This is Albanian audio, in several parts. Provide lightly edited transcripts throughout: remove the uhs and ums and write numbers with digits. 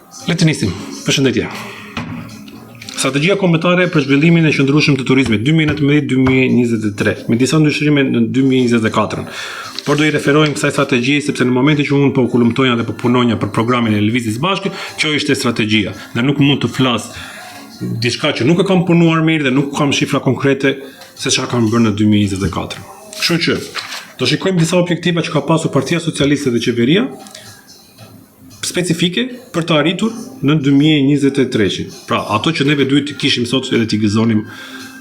Le të nisim. Përshëndetje. Strategjia kombëtare për zhvillimin e qëndrueshëm të turizmit 2019-2023, me disa ndryshime në 2024. Por do I referojmë kësaj strategjie sepse në momentin që unë po kulumtoja dhe po punonja për programin e Lëvizjes Bashkë, kjo ishte strategjia dhe nuk mund të flas diçka që nuk e kam punuar mirë dhe nuk kam shifra konkrete se çfarë kam bërë në 2024. Kështu që do shikojmë disa objektiva që ka pasur Partia Socialiste dhe qeveria specifike për të arritur në 2023. Pra, ato që neve duhet të kishim sot edhe t'i gëzonim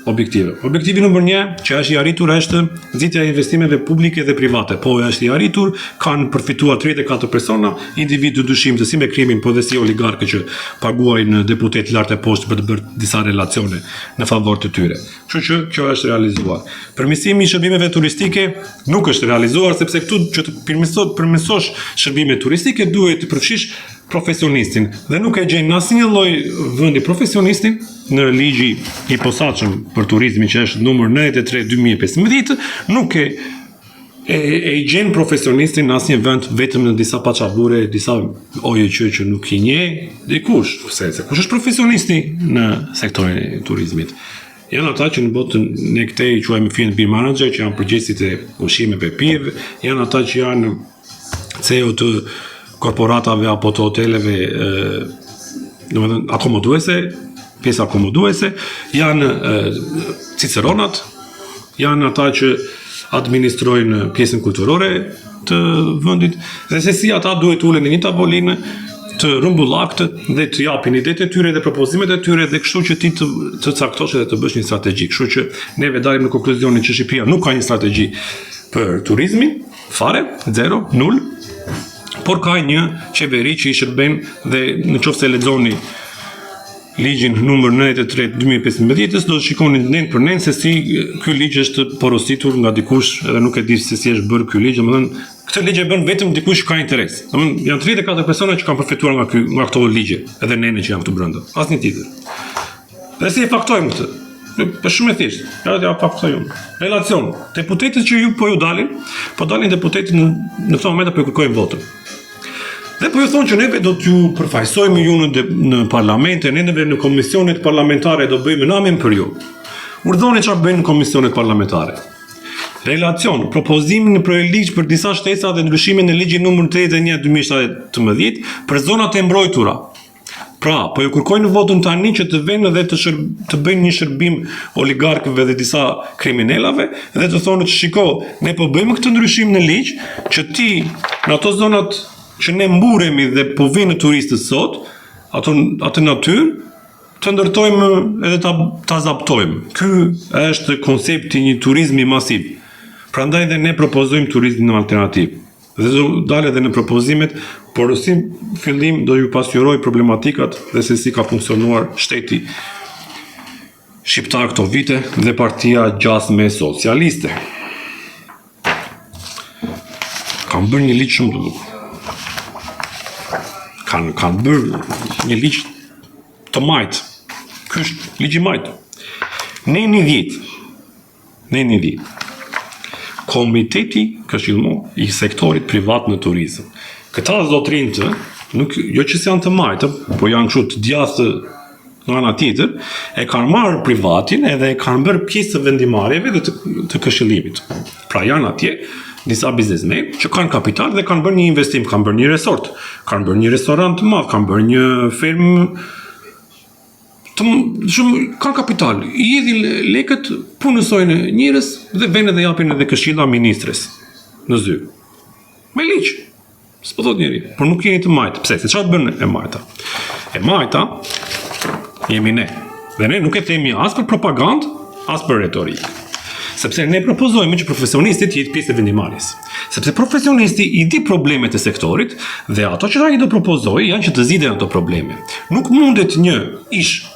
objektive. Objektivi nr. 1 që është I arritur është nxitja e investimeve publike dhe private. Po është I arritur, kanë përfituar 34 persona, individ të dyshim të si me krimin, po dhe si oligarkë që paguajnë deputet lart e poshtë për të bërë disa relacione në favor të tyre. Kështu që kjo është realizuar. Përmirësimi I shërbimeve turistike nuk është realizuar sepse këtu që të përmirësosh shërbime turistike duhet të përfshish profesionistin dhe nuk e gjen asnjë lloj vendi profesionistin në ligji I posaçëm për turizmin që është numër 93/2015 nuk e gjen profesionistin në asnjë vend vetëm në disa paçavure, disa OJQ që nuk I njeh dikush, se kush është profesionisti në sektorin e turizmit. Janë ata që në botën ne këtej I quajmë F&B manager, që janë përgjegjësit e ushqimeve pive, janë ata që janë CEO të korporatave apo të hoteleve, domethënë akomoduese, pjesa akomoduese, janë ciceronat, janë ata që administrojnë pjesën kulturore të vendit, dhe se si ata duhet ulen në një tavolinë të rrumbullakt dhe të japin idetë e tyre dhe propozimet e tyre dhe kështu që ti të caktosh dhe të bësh një strategji. Kështu që neve dalim në konkluzionin që Shqipëria nuk ka një strategji për turizmin, fare, 0, 0, por ka një qeveri që I shërben dhe në qoftë se lexoni ligjin numër 93/2015 do të shikoni nen për nen se si ky ligj është porositur nga dikush edhe nuk e di se si është bërë ky ligj, domethënë këtë ligj e bën vetëm dikush që ka interes. Domethënë janë 34 persona që kanë përfituar nga këto ligje, edhe nene që janë këtu brenda. Asnjë tjetër. Dhe si e faktojmë këtë? Është shumë e thjeshtë. Ja faktojmë. Relacion. Deputetët që po ju dalin deputetët në këtë moment apo kërkojnë votën. Dhe po ju thonë që neve do t'ju përfaqësojmë ju në parlamente, neve në komisionet parlamentare do bëjmë namin për ju. Urdhoni çfarë bëjnë në komisionet parlamentare. Relacion, propozimin për ligj për disa shtesa dhe ndryshimin e ligjit numër 31/2017 për zonat e mbrojtura. Pra, po ju kërkojnë votën tani që të venë dhe të bëjnë një shërbim oligarkëve dhe disa kriminelave dhe të thonë që shiko, ne po bëjmë këtë ndryshim në ligj që ti në ato zonat që ne mburemi dhe po vinë turistët sot, atë natyrë, të ndërtojmë edhe ta zaptojmë. Ky është koncepti një turizmi masiv. Prandaj dhe ne propozojmë turizmin alternativ. Dhe do dalë edhe në propozimet, por si fillim do ju pasqyroj problematikat dhe se si ka funksionuar shteti shqiptar këto vite dhe partia gjasme socialiste. Kam bërë një ligj shumë të bukur. Kanë bërë një ligj të majtë. Ky është ligji majtë. Në 10. Komiteti Këshillmor I sektorit privat në turizëm. Këta zotrinë jo që janë të majtë, po janë kështu të djathtë nga ana tjetër, e kanë marrë privatin edhe e kanë bërë pjesë të vendimarrjeve dhe të këshillimit. Pra janë atje disa biznesmen që kanë kapital dhe kanë bërë një investim, kanë bërë një resort, kanë bërë një restorant të madh, kanë bërë një fermë kanë kapital, I hedhin lekët, punësojnë njerëz dhe vënë dhe japin edhe këshilla ministres në zyrë. Me ligj. S'po thot njeri, por nuk jeni të majtë. Pse? Se çfarë bën e majta? E majta jemi ne. Dhe ne nuk e themi as për propagandë, as për retorikë. Sepse ne propozojmë që profesionisti të jetë pjesë e vendimarrjes. Sepse profesionisti I di problemet e sektorit dhe ato që ai do propozojë janë që të zgjidhen ato probleme. Nuk mundet një ish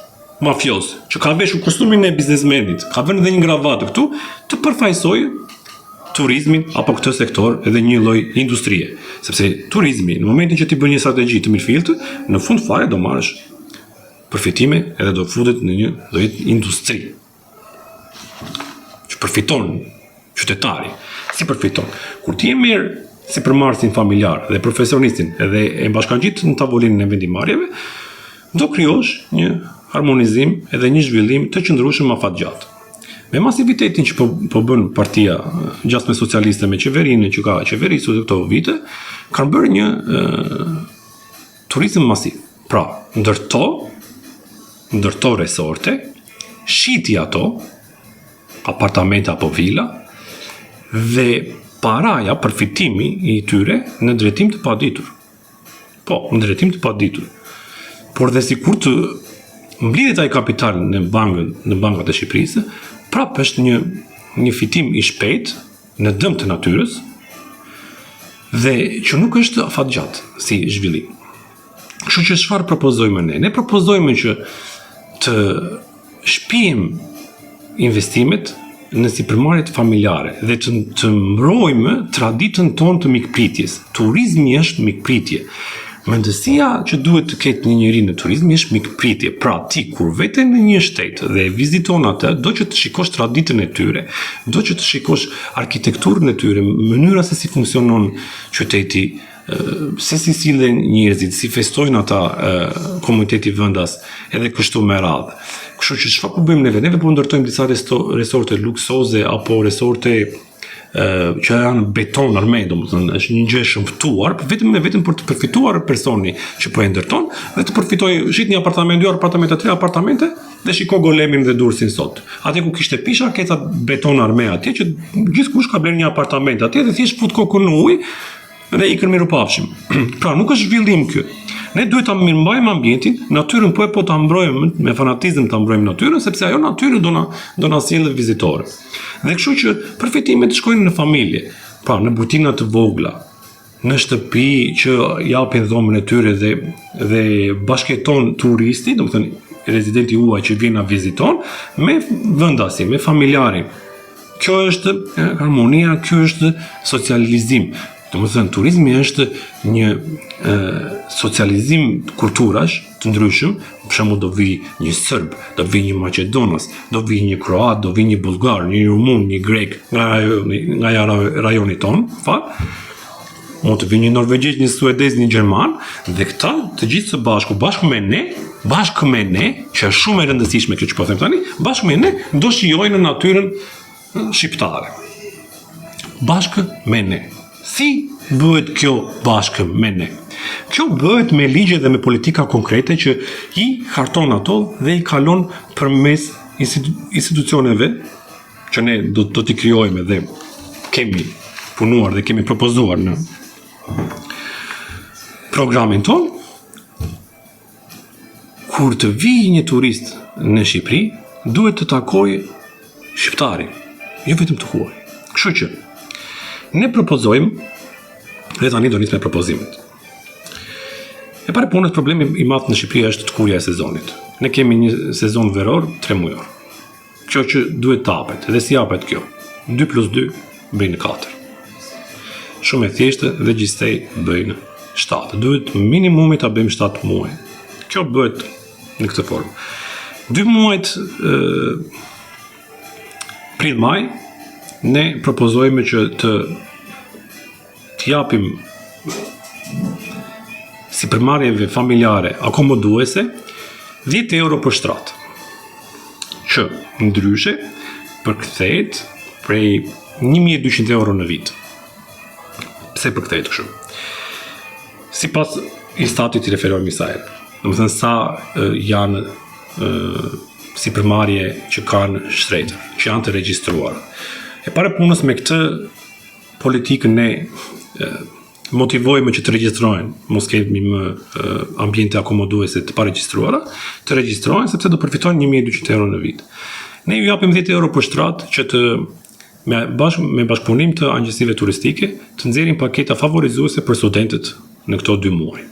mafioz që ka veshur kostumin e biznesmenit, ka vënë edhe një gravatë këtu, të përfaqësojë turizmin apo këtë sektor edhe një lloj industrie. Sepse turizmi, në momentin që ti bën një strategji të mirëfillt, në fund fare do marrësh përfitime edhe do futet në një lloj industri. Që përfiton qytetari. Si përfiton? Kur ti e merr sipërmarrësin familjar dhe profesionistin edhe e bashkangjit në tavolinën e vendimarrjeve, do krijosh një harmonizim edhe një zhvillim të qëndrueshëm afatgjatë. Me masivitetin që po bën partia gjasme socialiste me qeverinë që ka qeverisur këto vite, kanë bërë një turizëm masiv. Pra, ndërto resorte, shiti ato, apartamente apo vila, dhe paraja, përfitimi i tyre në drejtim të paditur. Po, në drejtim të paditur. Por dhe sikur të mblidhet ai kapital në bankat e Shqipërisë, prapë është një fitim i shpejt në dëm të natyrës dhe që nuk është afatgjatë si zhvillim. Kështu që çfarë propozojmë ne? Ne propozojmë që të shpijim investimet në sipërmarrjet familjare dhe të mbrojmë traditën tonë të mikpritjes. Turizmi është mikpritje. Mendësia që duhet të ketë një njeri në turizm është mikpritje. Pra ti kur vete në një shtet dhe viziton atë, do që të shikosh traditën e tyre, do që të shikosh arkitekturën e tyre, mënyra se si funksionon qyteti, se si sillen njerëzit, si festojnë ata komuniteti vendas, edhe kështu me radhë. Kështu që çfarë po bëjmë neve? Neve po ndërtojmë disa resorte luksoze apo resorte që janë beton arme, domethënë është një gjë e shëmtuar, vetëm për të përfituar personi që po e ndërton dhe të përfitojë, shit një apartament, 2 apartamente, 3 apartamente dhe shiko Golemin dhe Durrësin sot. Atje ku kishte pisha, keca beton arme atje që gjithkusht ka blerë një apartament atje dhe thjesht fut kokën në ujë dhe ikën mirupafshim. Pra nuk është zhvillim ky. Ne duhet ta mirëmbajmë ambientin, natyrën po ta mbrojmë me fanatizëm ta mbrojmë natyrën, sepse ajo natyrë do na sjellë vizitorë. Dhe kështu që përfitimet shkojnë në familje, pra në butina të vogla, në shtëpi që japin dhomën e tyre dhe bashkëton turisti, domethënë rezidenti huaj që vjen na viziton, me vendasin, me familjarin. Kjo është harmonia, kjo është socializim. Domethënë turizmi është një socializim kulturash të ndryshëm, për shembull do vi një serb, do vi një maqedonas, do vi një kroat, do vi një bullgar, një rumun, një grek nga rajoni ton, mund të vi një norvegjesh, një suedez, një gjerman, dhe këta të gjithë së bashku me ne, që është shumë e rëndësishme kjo që po them tani, bashkë me ne do shijojnë në natyrën shqiptare. Bashkë me ne. Si bëhet kjo bashkë me ne? Kjo bëhet me ligje dhe me politika konkrete që i harton ato dhe i kalon përmes institucioneve që ne do t'i krijojmë dhe kemi punuar dhe kemi propozuar në programin ton. Kur të vijë një turist në Shqipëri, duhet të takojë shqiptarin, jo vetëm të huaj. Kështu që ne propozojmë, dhe tani do nis me propozimet. E para punës problemi i madh në Shqipëri është tkurja e sezonit. Ne kemi një sezon veror 3 mujor. Kjo që duhet të hapet, dhe si hapet kjo? 2+2 bëjnë 4. Shumë e thjeshtë dhe gjithsej bëjnë 7. Duhet minimumi ta bëjmë 7 muaj. Kjo bëhet në këtë formë. 2 muajt prill-maj ne propozojmë që të japim sipërmarrjeve familjare akomoduese 10 euro për shtrat, që ndryshe përkthehet prej 1200 euro në vit. Pse përkthehet kështu? Sipas Instatit i referohemi sa herë. Domethënë sa janë sipërmarrje që kanë shtretër, që janë të regjistruara. E para punës me këtë politikën ne motivojmë që të regjistrohen, mos kemi më ambiente akomoduese të paregjistruara, të regjistrohen sepse do përfitojnë 1200 euro në vit. Ne ju japim 10 euro për shtrat që të me bashkëpunim të agjensive turistike të nxjerrin paketa favorizuese për studentët në këto 2 muaj.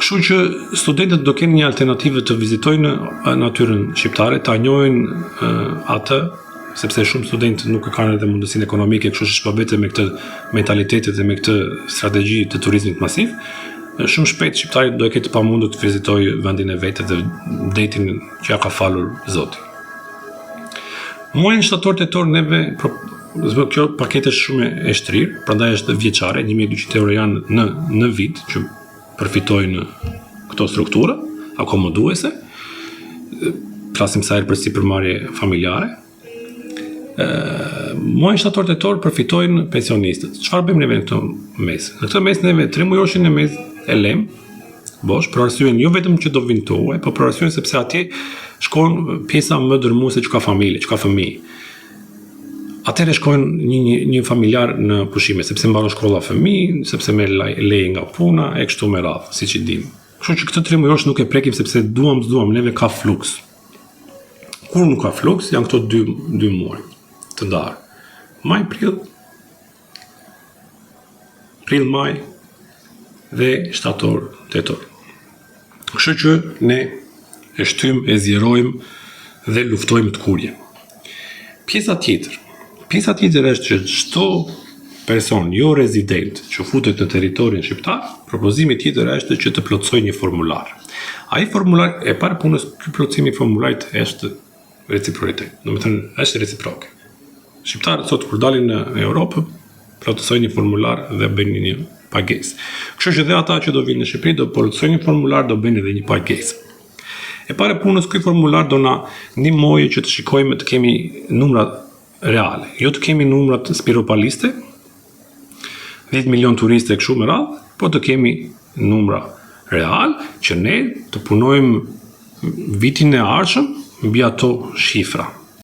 Kështu që studentët do kenë një alternativë të vizitojnë natyrën shqiptare, ta njohin atë, sepse shumë studentë nuk kanë edhe mundësinë ekonomike, kështu që shpërbete me këtë mentalitetet dhe me këtë strategji të turizmit masiv, shumë shpejt shqiptari do e ketë pamundur të vizitojë vendin e vetë dhe detin që ja ka falur Zoti. Muajin shtator tetor neve kjo paketë është shumë e shtrirë, prandaj është vjeçare, 1200 euro janë në vit që përfitojnë këto struktura akomoduese. Flasim sa herë për sipërmarrje familjare. Muajin shtator-tetor përfitojnë pensionistët. Çfarë bëjmë neve në këtë mes? Në këtë mes neve 3 mujoshin e mes e lëm bosh, për arsyeën jo vetëm që do vinë tuaj, por për arsyeën sepse atje shkon pjesa më dërmuese që ka familje, që ka fëmijë. Atëherë shkojnë një familjar në pushime, sepse mbaron shkolla fëmijë, sepse merr leje nga puna, e kështu me radhë, siç i dim. Kështu që këtë 3 mujosh nuk e prekim sepse duam, neve ka fluks. Kur nuk ka fluks, janë këto 2 muaj të ndarë. Maj, prill, maj dhe shtator-tetor. Kështu që ne e shtym, e zjerojmë dhe luftojmë të kurje. Pjesa tjetër është që çdo person jo rezident që futet në territorin shqiptar, propozimi tjetër është që të plotësojë një formular. Ai formular e parë punës, ky plotësimi i formularit është reciprocitet. Domethënë është reciproke. Shqiptarët sot kur dalin në Europë, plotësojnë një formular dhe bëjnë një pagesë. Kështu që dhe ata që do vinë në Shqipëri do plotësojnë një formular, do bëjnë edhe një pagesë. E para punës ky formular do na ndihmojë që të shikojmë të kemi numrat reale, jo të kemi numrat spiropaliste, 10 milion turistë kështu me radhë, por të kemi numra real që ne të punojmë vitin e ardhshëm mbi ato shifra.